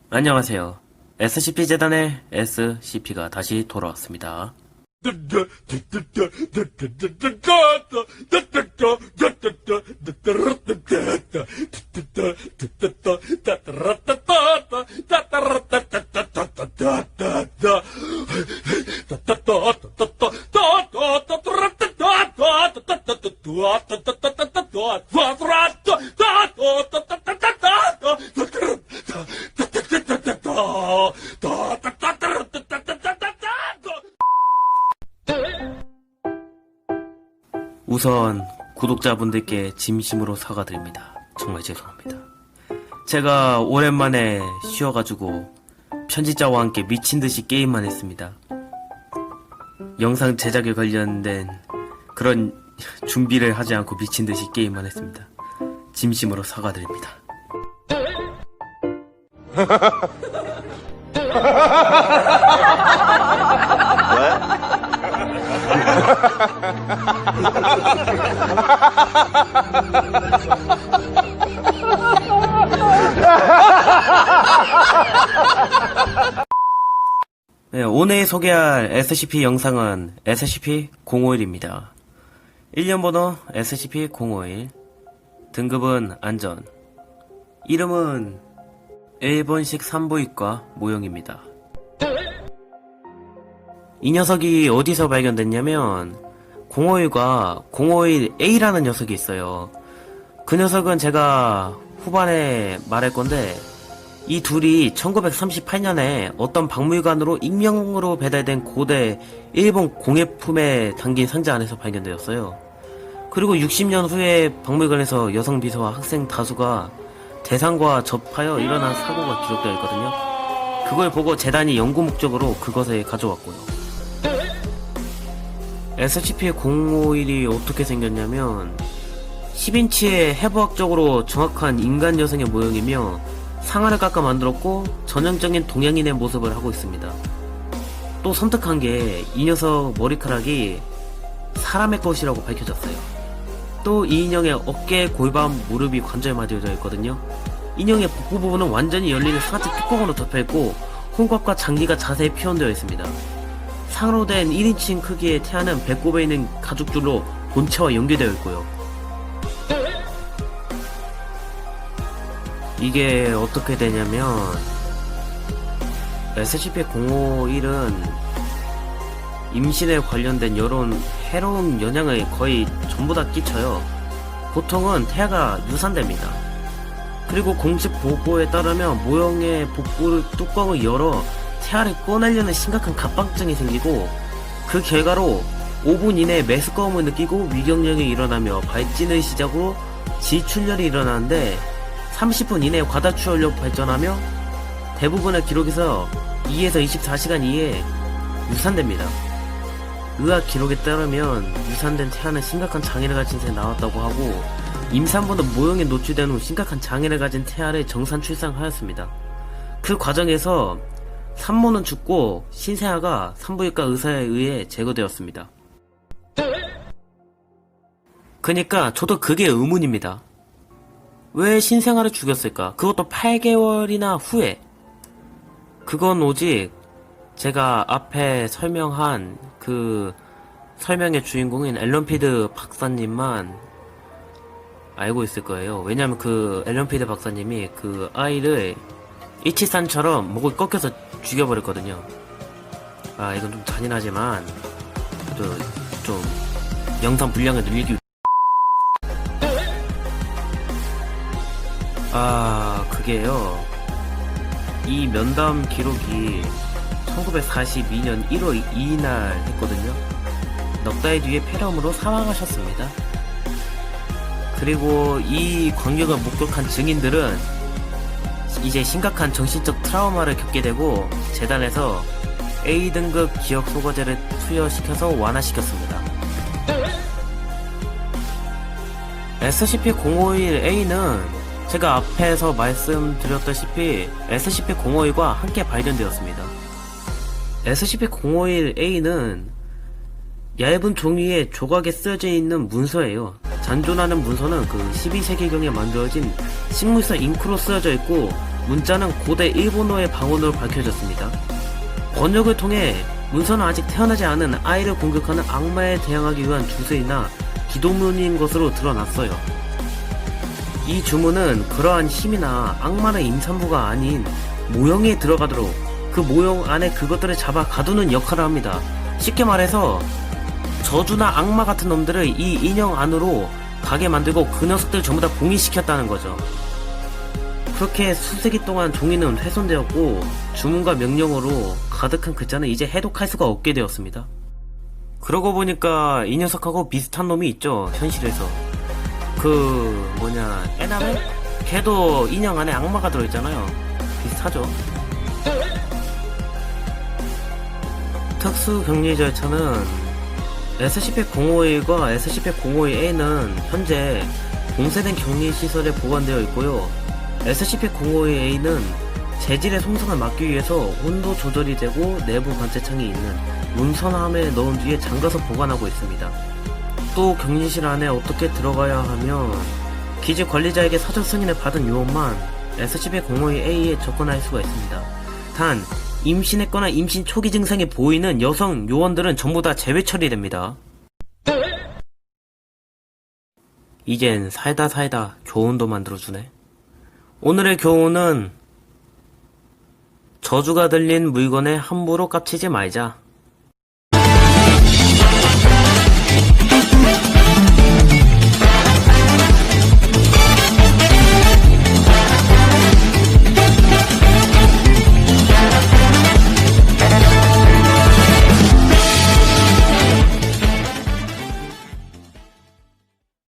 안녕하세요. SCP-재단의 SCP가 다시 돌아왔습니다. 우선 구독자분들께 진심으로 사과드립니다. 정말 죄송합니다. 제가 오랜만에 쉬어가지고 편집자와 함께 미친듯이 게임만 했습니다. 영상 제작에 관련된 그런 준비를 하지 않고 미친듯이 게임만 했습니다. 진심으로 사과드립니다. 네, 오늘 소개할 SCP 영상은 SCP-051입니다. 1년번호 SCP-051, 등급은 안전, 이름은 일본식 산부인과 모형입니다. 이 녀석이 어디서 발견됐냐면 051과 051A라는 녀석이 있어요. 그 녀석은 제가 후반에 말할 건데, 이 둘이 1938년에 어떤 박물관으로 익명으로 배달된 고대 일본 공예품에 담긴 상자 안에서 발견되었어요. 그리고 60년 후에 박물관에서 여성 비서와 학생 다수가 대상과 접하여 일어난 사고가 기록되어 있거든요. 그걸 보고 재단이 연구 목적으로 그것을 가져왔고요. SCP-051이 어떻게 생겼냐면 10인치의 해부학적으로 정확한 인간 여성의 모형이며 상아를 깎아 만들었고 전형적인 동양인의 모습을 하고 있습니다. 또 섬뜩한 게 이 녀석 머리카락이 사람의 것이라고 밝혀졌어요. 또 이 인형의 어깨, 골반, 무릎이 관절 맞여져 있거든요. 인형의 복부 부분은 완전히 열리는 상아치 뚜껑으로 덮여있고 홍갑과 장기가 자세히 표현되어 있습니다. 상으로 된 1인칭 크기의 태아는 배꼽에 있는 가죽줄로 본체와 연결되어 있고요. 이게 어떻게 되냐면 SCP-051은 임신에 관련된 이런 해로운 영향을 거의 전부 다 끼쳐요. 보통은 태아가 유산됩니다. 그리고 공식 보고에 따르면 모형의 복부 뚜껑을 열어 태아를 꺼내려는 심각한 갑방증이 생기고, 그 결과로 5분 이내에 메스꺼움을 느끼고 위경련이 일어나며 발진을 시작으로 지출혈이 일어나는데 30분 이내에 과다출혈로 발전하며 대부분의 기록에서 2에서 24시간 이내에 유산됩니다. 의학 기록에 따르면 유산된 태아는 심각한 장애를 가진 채 나왔다고 하고, 임산부는 모형에 노출된 후 심각한 장애를 가진 태아를 정산 출산하였습니다. 그 과정에서 산모는 죽고 신생아가 산부인과 의사에 의해 제거되었습니다. 그니까 저도 그게 의문입니다. 왜 신생아를 죽였을까? 그것도 8개월이나 후에. 그건 오직 제가 앞에 설명한 그 설명의 주인공인 앨런 피드 박사님만 알고 있을 거예요. 왜냐면 그 앨런 피드 박사님이 그 아이를 이치산처럼 목을 꺾여서 죽여버렸거든요. 아, 이건 좀 잔인하지만 좀 영상 분량을 늘리기 위해 그게요, 이 면담 기록이 1942년 1월 2일 했거든요. 넉 달 뒤에 폐렴으로 사망하셨습니다. 그리고 이 광경을 목격한 증인들은 이제 심각한 정신적 트라우마를 겪게 되고 재단에서 A등급 기억 소거제를 투여시켜서 완화시켰습니다. SCP-051A는 제가 앞에서 말씀드렸다시피 SCP-051과 함께 발견되었습니다. SCP-051A는 얇은 종이에 조각에 쓰여져 있는 문서예요. 잔존하는 문서는 그 12세기경에 만들어진 식물성 잉크로 쓰여져 있고, 문자는 고대 일본어의 방언으로 밝혀졌습니다. 번역을 통해 문서는 아직 태어나지 않은 아이를 공격하는 악마에 대항하기 위한 주세이나 기도문인 것으로 드러났어요. 이 주문은 그러한 힘이나 악마의 임산부가 아닌 모형에 들어가도록 그 모형 안에 그것들을 잡아 가두는 역할을 합니다. 쉽게 말해서 저주나 악마 같은 놈들을 이 인형 안으로 가게 만들고 그 녀석들 전부 다 봉인시켰다는 거죠. 그렇게 수세기 동안 종이는 훼손되었고 주문과 명령어로 가득한 글자는 이제 해독할 수가 없게 되었습니다. 그러고 보니까 이 녀석하고 비슷한 놈이 있죠, 현실에서. 에나벨? 걔도 인형 안에 악마가 들어있잖아요. 비슷하죠. 특수 격리 절차는 SCP-051과 SCP-051A는 현재 봉쇄된 격리시설에 보관되어 있고요. SCP-051A는 재질의 손상을 막기 위해서 온도 조절이 되고 내부 관제창이 있는 문선함에 넣은 뒤에 잠가서 보관하고 있습니다. 또 격리실 안에 어떻게 들어가야 하면 기지 관리자에게 사전 승인을 받은 요원만 SCP-051A에 접근할 수가 있습니다. 단 임신했거나 임신 초기 증상이 보이는 여성 요원들은 전부 다 제외 처리됩니다. 이젠 살다 교훈도 만들어주네. 오늘의 교훈은 저주가 들린 물건에 함부로 깝치지 말자.